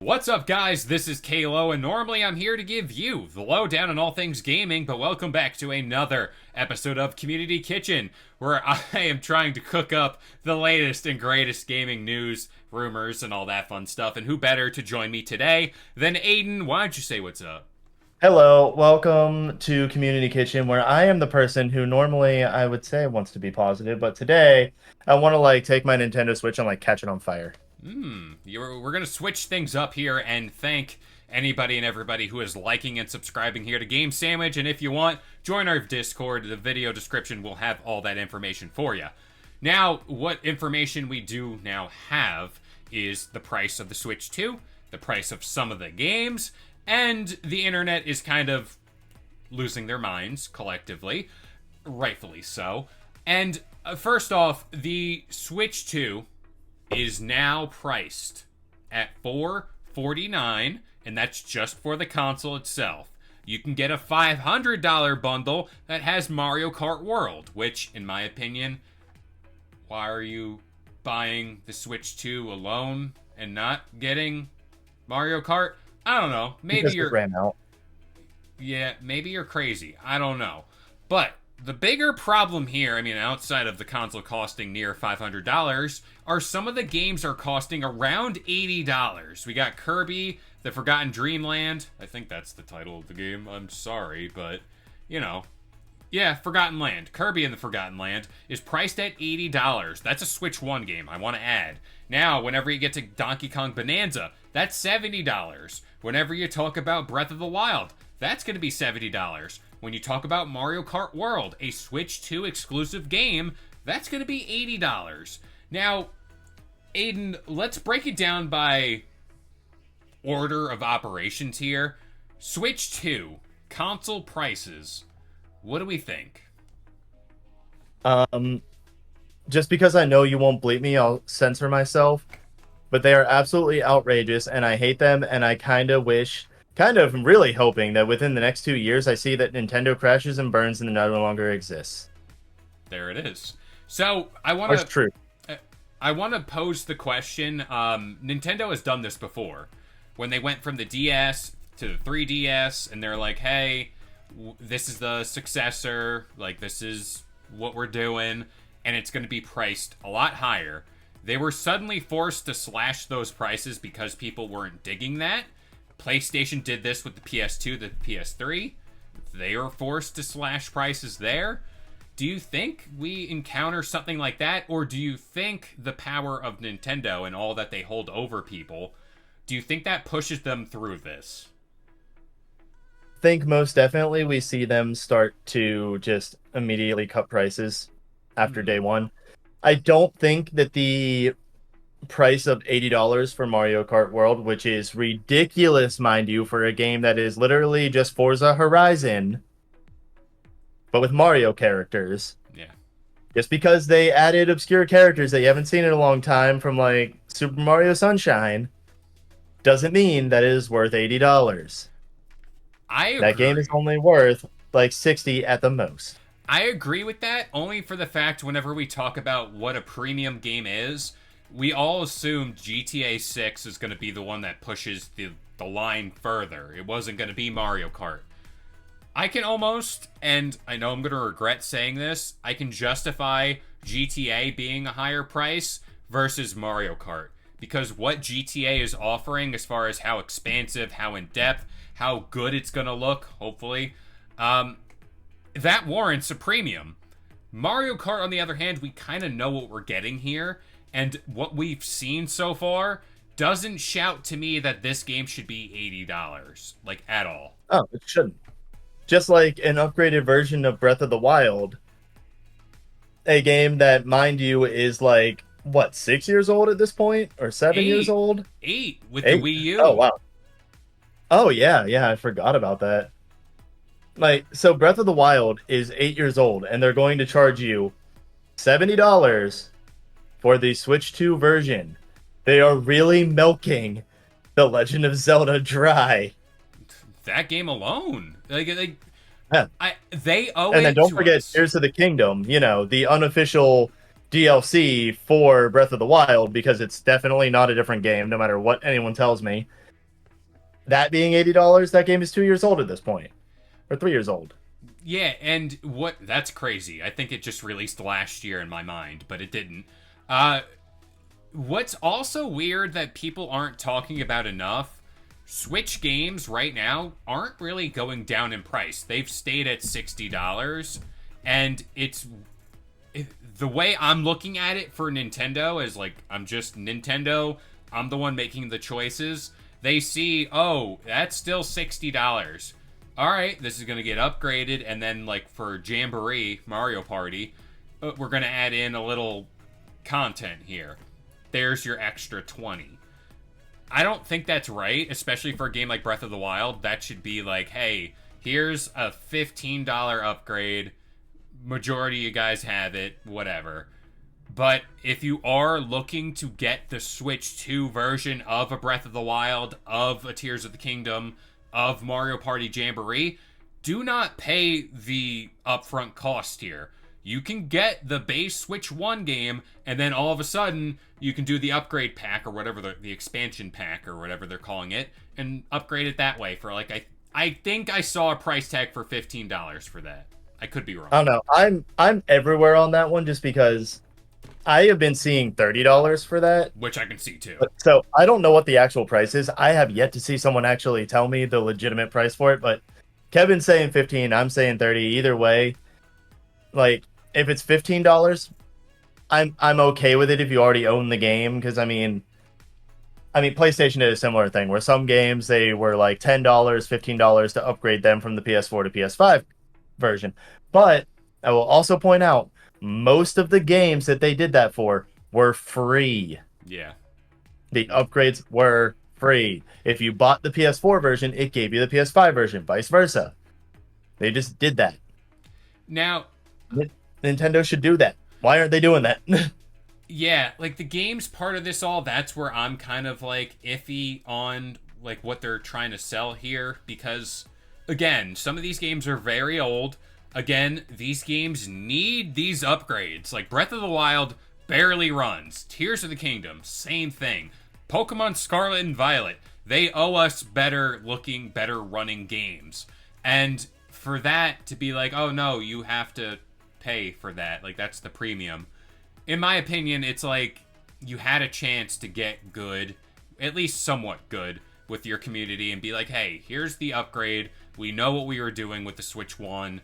What's up, guys? This is K-Lo, and normally I'm here to give you the lowdown on all things gaming, but welcome back to another episode of Community Kitchen, where I am trying to cook up the latest and greatest gaming news, rumors, and all that fun stuff. And who better to join me today than Aden? Why don't you say what's up? Hello, welcome to Community Kitchen, where I am the person who normally I would say wants to be positive, but today I want to take my Nintendo Switch and catch it on fire. We're going to switch things up here and thank anybody and everybody who is liking and subscribing here to Game Sandwich. And if you want, join our Discord. The video description will have all that information for you. Now, what information we do now have is the price of the Switch 2, the price of some of the games, and the internet is kind of losing their minds collectively, rightfully so. And first off, the Switch 2 is now priced at $449, and that's just for the console itself. You can get a $500 bundle that has Mario Kart World, which, in my opinion, why are you buying the Switch 2 alone and not getting Mario Kart? I don't know. Maybe Because it you're ran out. yeah, maybe you're crazy. I don't know. But the bigger problem here, I mean, outside of the console costing near $500, are some of the games are costing around $80. We got Kirby, The Forgotten Dreamland. I think that's the title of the game. I'm sorry, but, you know. Yeah, Forgotten Land. Kirby and the Forgotten Land is priced at $80. That's a Switch 1 game, I want to add. Now, whenever you get to Donkey Kong Bonanza, that's $70. Whenever you talk about Breath of the Wild, that's going to be $70. When you talk about Mario Kart World, a Switch 2 exclusive game, that's going to be $80. Now, Aiden, let's break it down by order of operations here. Switch 2, console prices. What do we think? Um, just because I know you won't bleep me, I'll censor myself. But they are absolutely outrageous, and I hate them, and I kind of really hoping that within the next 2 years I see that Nintendo crashes and burns and no longer exists. There it is. So That's true. I want to pose the question. Nintendo has done this before, when they went from the DS to the 3DS, and they're like, "Hey, this is the successor. Like, this is what we're doing, and it's going to be priced a lot higher." They were suddenly forced to slash those prices because people weren't digging that. PlayStation did this with the PS2, the PS3. They were forced to slash prices there. Do you think we encounter something like that? Or do you think the power of Nintendo and all that they hold over people, do you think that pushes them through this? Think most definitely we see them start to just immediately cut prices after day one. I don't think that the price of $80 for Mario Kart World, which is ridiculous, mind you, for a game that is literally just Forza Horizon, but with Mario characters. Yeah. Just because they added obscure characters that you haven't seen in a long time from Super Mario Sunshine doesn't mean that it is worth $80. I agree. That game is only worth 60 at the most. I agree with that, only for the fact whenever we talk about what a premium game is, we all assumed GTA 6 is going to be the one that pushes the line further. It wasn't going to be Mario Kart. I can almost, and I know I'm going to regret saying this, I can justify GTA being a higher price versus Mario Kart. Because what GTA is offering as far as how expansive, how in-depth, how good it's going to look, hopefully, that warrants a premium. Mario Kart, on the other hand, we kind of know what we're getting here, and what we've seen so far doesn't shout to me that this game should be $80, at all. Oh, it shouldn't. Just like an upgraded version of Breath of the Wild, a game that, mind you, is 6 years old at this point? Or 7 years old? 8 with Eight? the Wii U. Oh, wow. Oh, yeah, I forgot about that. So Breath of the Wild is 8 years old, and they're going to charge you $70 for the Switch 2 version. They are really milking The Legend of Zelda dry. That game alone. Yeah. They owe And it then don't to forget us. Tears of the Kingdom, the unofficial DLC for Breath of the Wild, because it's definitely not a different game, no matter what anyone tells me. That being $80, that game is 2 years old at this point, or 3 years old. Yeah, and what that's crazy. I think it just released last year in my mind, but it didn't. Uh what's also weird that people aren't talking about enough, Switch games right now aren't really going down in price. They've stayed at $60, and it's the way I'm looking at it for Nintendo is like, I'm just Nintendo. I'm the one making the choices. They see, oh, that's still $60. All right, this is going to get upgraded. And then, like, for Jamboree, Mario Party, we're going to add in a little content here. There's your extra 20. I don't think that's right, especially for a game like Breath of the Wild. That should be like, hey, here's a $15 upgrade. Majority of you guys have it, whatever. But if you are looking to get the Switch 2 version of a Breath of the Wild, of a Tears of the Kingdom, of Mario Party Jamboree, do not pay the upfront cost here. You can get the base Switch 1 game, and then all of a sudden, you can do the upgrade pack, or whatever, the expansion pack, or whatever they're calling it, and upgrade it that way for, like, I think I saw a price tag for $15 for that. I could be wrong. I don't know. I'm everywhere on that one just because I have been seeing $30 for that. Which I can see too. So I don't know what the actual price is. I have yet to see someone actually tell me the legitimate price for it, but Kevin's saying 15, I'm saying 30. Either way, like if it's $15, I'm okay with it if you already own the game, because I mean PlayStation did a similar thing where some games they were like $10, $15 to upgrade them from the PS4 to PS5 version. But I will also point out most of the games that they did that for were free. Yeah. The upgrades were free. If you bought the PS4 version, it gave you the PS5 version, vice versa. They just did that. Now, Nintendo should do that. Why aren't they doing that? yeah, like the games part of this all, that's where I'm kind of like iffy on like what they're trying to sell here, because again, some of these games are very old. Again, these games need these upgrades. Like Breath of the Wild barely runs. Tears of the Kingdom, same thing. Pokemon Scarlet and Violet, they owe us better looking, better running games. And for that to be like, oh no, you have to pay for that, like that's the premium. In my opinion, it's like you had a chance to get good, at least somewhat good, with your community and be like, hey, here's the upgrade. We know what we were doing with the Switch 1.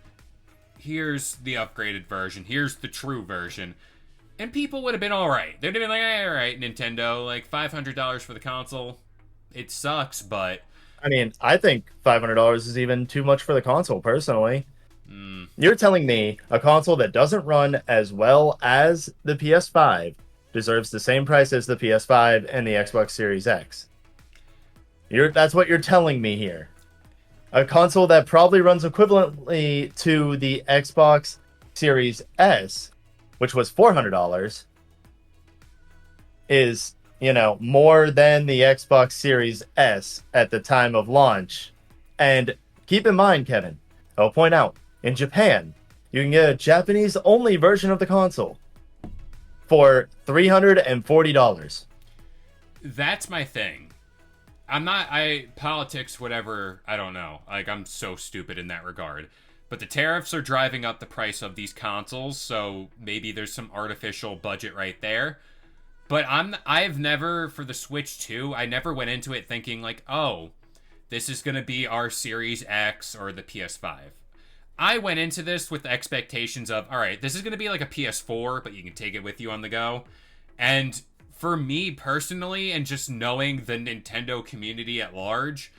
Here's the upgraded version. Here's the true version. And people would have been alright. They'd have been like, alright, Nintendo, like $500 for the console. It sucks, but... I mean, I think $500 is even too much for the console, personally. You're telling me a console that doesn't run as well as the PS5 deserves the same price as the PS5 and the Xbox Series X. That's what you're telling me here. A console that probably runs equivalently to the Xbox Series S, which was $400, is, more than the Xbox Series S at the time of launch. And keep in mind, Kevin, I'll point out, in Japan, you can get a Japanese-only version of the console for $340. That's my thing. Politics, whatever, I don't know. Like, I'm so stupid in that regard. But the tariffs are driving up the price of these consoles, so maybe there's some artificial budget right there. But I've never, for the Switch 2, I never went into it thinking like, oh, this is going to be our Series X or the PS5. I went into this with the expectations of, all right, this is going to be like a PS4, but you can take it with you on the go. And for me personally, and just knowing the Nintendo community at large,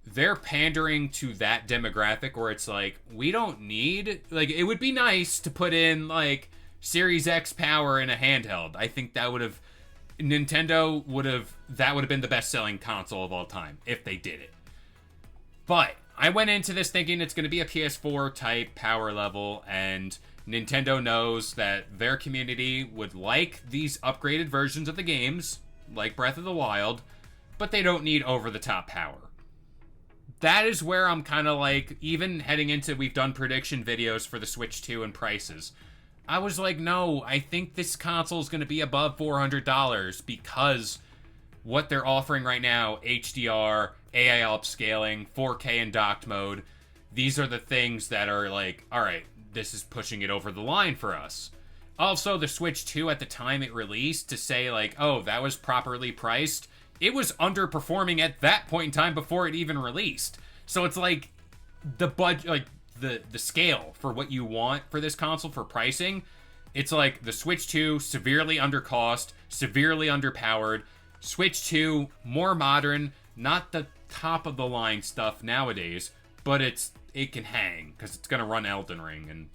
they're pandering to that demographic where it's like, we don't need, like, it would be nice to put in, like, Series X power in a handheld. I think that would have been the best-selling console of all time, if they did it. But I went into this thinking it's going to be a PS4 type power level, and Nintendo knows that their community would like these upgraded versions of the games, like Breath of the Wild, but they don't need over-the-top power. That is where I'm kind of like, even heading into, we've done prediction videos for the Switch 2 and prices. I was like, no, I think this console is going to be above $400 because what they're offering right now, HDR, AI upscaling, 4K and docked mode, these are the things that are like, all right, this is pushing it over the line for us. Also, the Switch 2 at the time it released, to say like, oh, that was properly priced, it was underperforming at that point in time before it even released. So it's like the budget, like the scale for what you want for this console for pricing, it's like the Switch 2 severely undercost, severely underpowered. Switch 2 more modern, not the top of the line stuff nowadays, but it can hang because it's gonna run Elden Ring and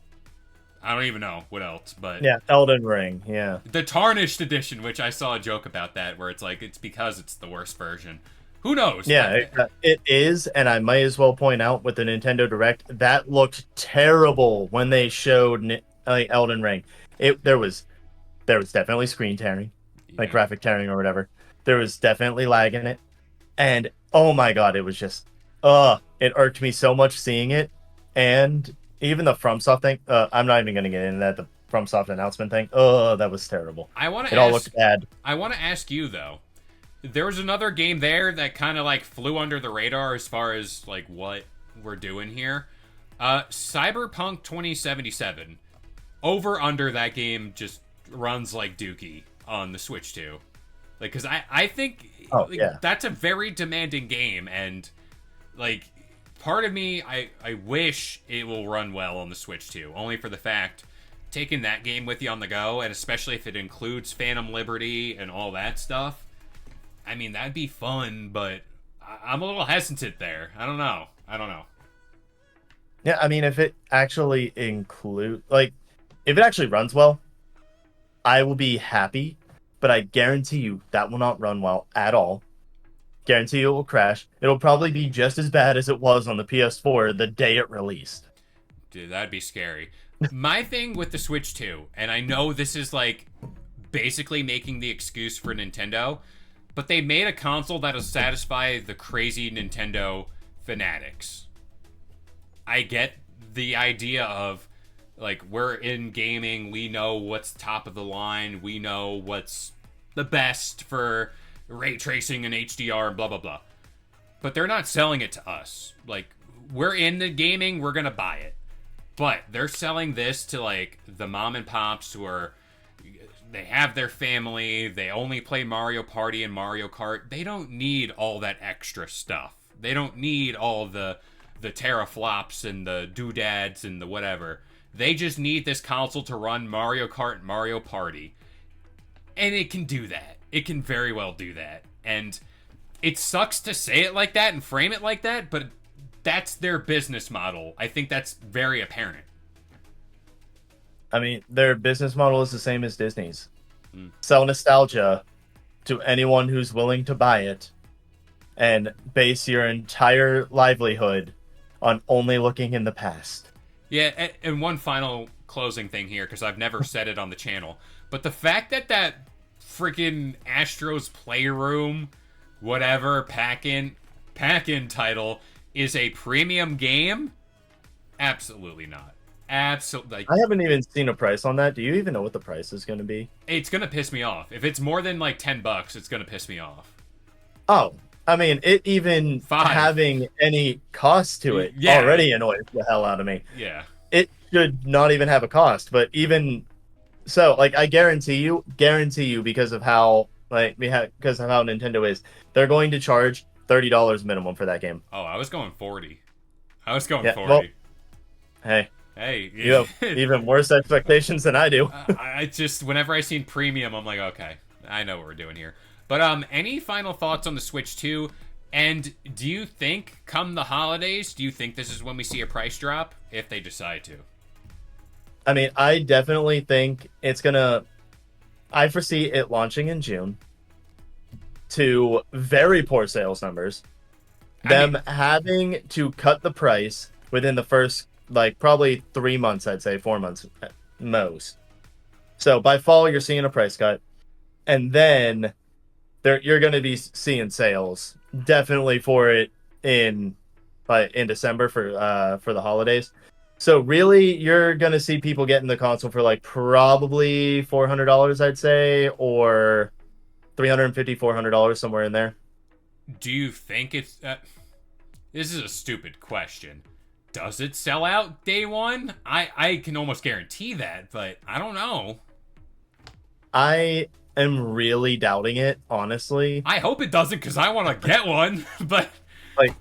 I don't even know what else, but Yeah, Elden Ring. Yeah. the tarnished edition, which I saw a joke about that, where it's like it's because it's the worst version. Who knows? Yeah, it is, and I might as well point out with the Nintendo Direct that looked terrible when they showed Elden Ring. There was definitely screen tearing, like Yeah. graphic tearing or whatever. There was definitely lag in it, and oh my god, it was just it irked me so much seeing it, and even the FromSoft thing. I'm not even gonna get into that. The FromSoft announcement thing. Oh, that was terrible. I want to It all ask. looked bad. I want to ask you though. There was another game there that kind of like flew under the radar as far as like what we're doing here. Cyberpunk 2077. Over under that game just runs like Dookie on the Switch 2. Like, because I think Oh like, yeah. that's a very demanding game, and like part of me, I wish it will run well on the Switch 2, only for the fact taking that game with you on the go, and especially if it includes Phantom Liberty and all that stuff. I mean, that'd be fun, but I'm a little hesitant there. I don't know. Yeah, I mean, if it actually if it actually runs well, I will be happy, but I guarantee you that will not run well at all. Guarantee it will crash. It'll probably be just as bad as it was on the PS4 the day it released. Dude, that'd be scary. My thing with the Switch 2, and I know this is like basically making the excuse for Nintendo, but they made a console that'll satisfy the crazy Nintendo fanatics. I get the idea of like we're in gaming, we know what's top of the line, we know what's the best for ray tracing and HDR and blah blah blah. But they're not selling it to us. Like we're in the gaming, we're gonna buy it. But they're selling this to like the mom and pops who are they have their family, they only play Mario Party and Mario Kart. They don't need all that extra stuff. They don't need all the teraflops and the doodads and the whatever. They just need this console to run Mario Kart and Mario Party. And it can do that. It can very well do that. And it sucks to say it like that and frame it like that, but that's their business model. I think that's very apparent. I mean, their business model is the same as Disney's. Sell nostalgia to anyone who's willing to buy it and base your entire livelihood on only looking in the past. Yeah, and one final closing thing here, because I've never said it on the channel, but the fact that that freaking Astros Playroom, whatever, pack-in title is a premium game, absolutely not. Absolutely. Like, I haven't even seen a price on that. Do you even know what the price is going to be? it's gonna piss me off. If it's more than like $10, it's gonna piss me off. Oh, I mean, it even Five. having any cost to it Yeah. already annoys the hell out of me. Yeah. It should not even have a cost, but even so, like I guarantee you, because of how because of how Nintendo is, they're going to charge $30 minimum for that game. Oh, I was going 40. I was going Yeah, 40. well, hey, Hey, you have even worse expectations than I do. I just whenever I seen premium, I'm like, okay, I know what we're doing here. But any final thoughts on the Switch 2? And do you think, come the holidays, do you think this is when we see a price drop if they decide to? I mean, I definitely think it's gonna. I foresee it launching in June to very poor sales numbers. Them having to cut the price within the first, like, probably 3 months, I'd say 4 months at most. So by fall, you're seeing a price cut. And then you're going to be seeing sales definitely for it in December for the holidays. So really, you're going to see people getting the console for like probably $400, I'd say, or $350, $400, somewhere in there. Do you think it's... this is a stupid question. Does it sell out day one? I can almost guarantee that, but I don't know. I am really doubting it, honestly. I hope it doesn't, because I want to get one, but... Like,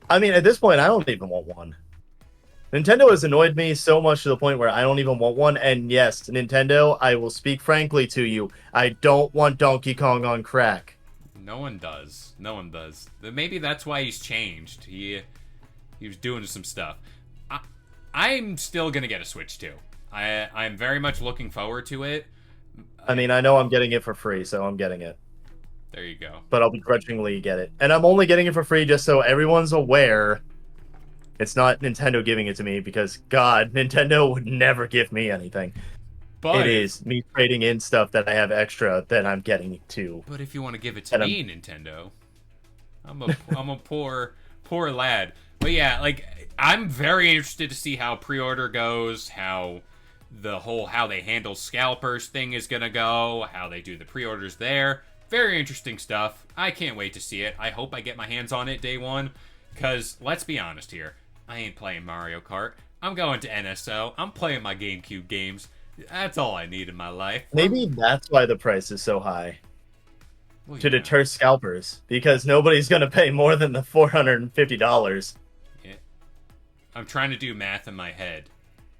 I mean, at this point, I don't even want one. Nintendo has annoyed me so much to the point where I don't even want one. And yes, Nintendo, I will speak frankly to you. I don't want Donkey Kong on crack. No one does. No one does. Maybe that's why he's changed. He was doing some stuff. I'm still gonna get a Switch too. I'm very much looking forward to it. I mean, I know I'm getting it for free, so I'm getting it. There you go. But I'll begrudgingly get it. And I'm only getting it for free just so everyone's aware. It's not Nintendo giving it to me because, God, Nintendo would never give me anything. But it is me trading in stuff that I have extra that I'm getting too. But if you want to give it to me, Nintendo, I'm a poor lad. But yeah, like, I'm very interested to see how pre-order goes, how they handle scalpers thing is gonna go, how they do the pre-orders there. Very interesting stuff. I can't wait to see it. I hope I get my hands on it day one, because let's be honest here. I ain't playing Mario Kart. I'm going to NSO. I'm playing my GameCube games. That's all I need in my life. Maybe that's why the price is so high. Well, to deter scalpers, because nobody's going to pay more than the $450. Yeah. I'm trying to do math in my head.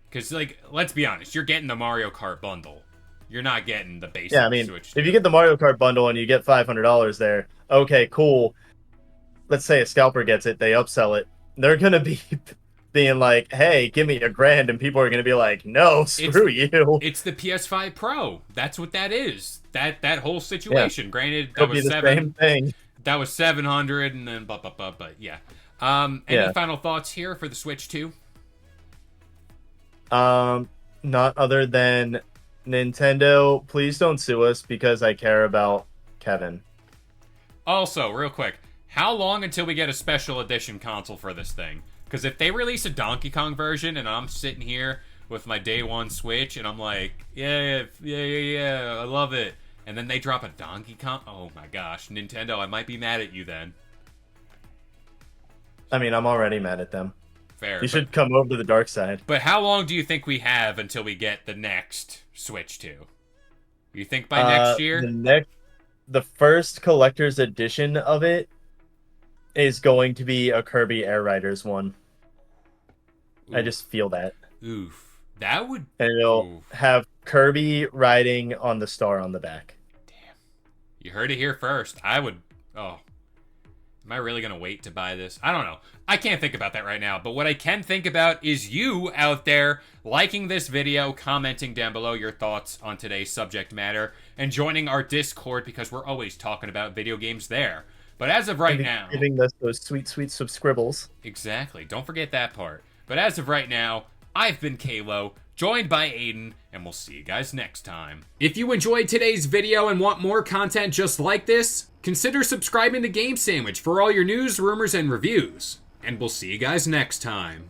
Because, like, let's be honest. You're getting the Mario Kart bundle. You're not getting the basic Switch. If you get the Mario Kart bundle and you get $500 there, okay, cool. Let's say a scalper gets it, they upsell it. They're going to be being like, hey, give me $1,000, and people are going to be like, no, screw you. It's the PS5 Pro. That's what that is. That whole situation. Yeah. Granted, that was same thing. That was 700, and then but yeah. Any final thoughts here for the Switch 2? Not other than Nintendo, please don't sue us because I care about Kevin. Also, real quick, how long until we get a special edition console for this thing? Because if they release a Donkey Kong version and I'm sitting here with my day one Switch and I'm like, yeah, I love it. And then they drop a Donkey Kong, oh my gosh, Nintendo, I might be mad at you then. I mean, I'm already mad at them. Fair. You should come over to the dark side. But how long do you think we have until we get the next Switch 2? You think by next year? The first collector's edition of it is going to be a Kirby Air Riders one. Ooh. I just feel that. Oof. That would... And it'll have Kirby riding on the star on the back. Damn. You heard it here first. I would... Oh. Am I really going to wait to buy this? I don't know. I can't think about that right now. But what I can think about is you out there liking this video, commenting down below your thoughts on today's subject matter, and joining our Discord because we're always talking about video games there. But as of right now... Giving us those sweet, sweet subscribbles. Exactly. Don't forget that part. But as of right now, I've been K-Lo, joined by Aden, and we'll see you guys next time. If you enjoyed today's video and want more content just like this, consider subscribing to Game Sandwich for all your news, rumors, and reviews. And we'll see you guys next time.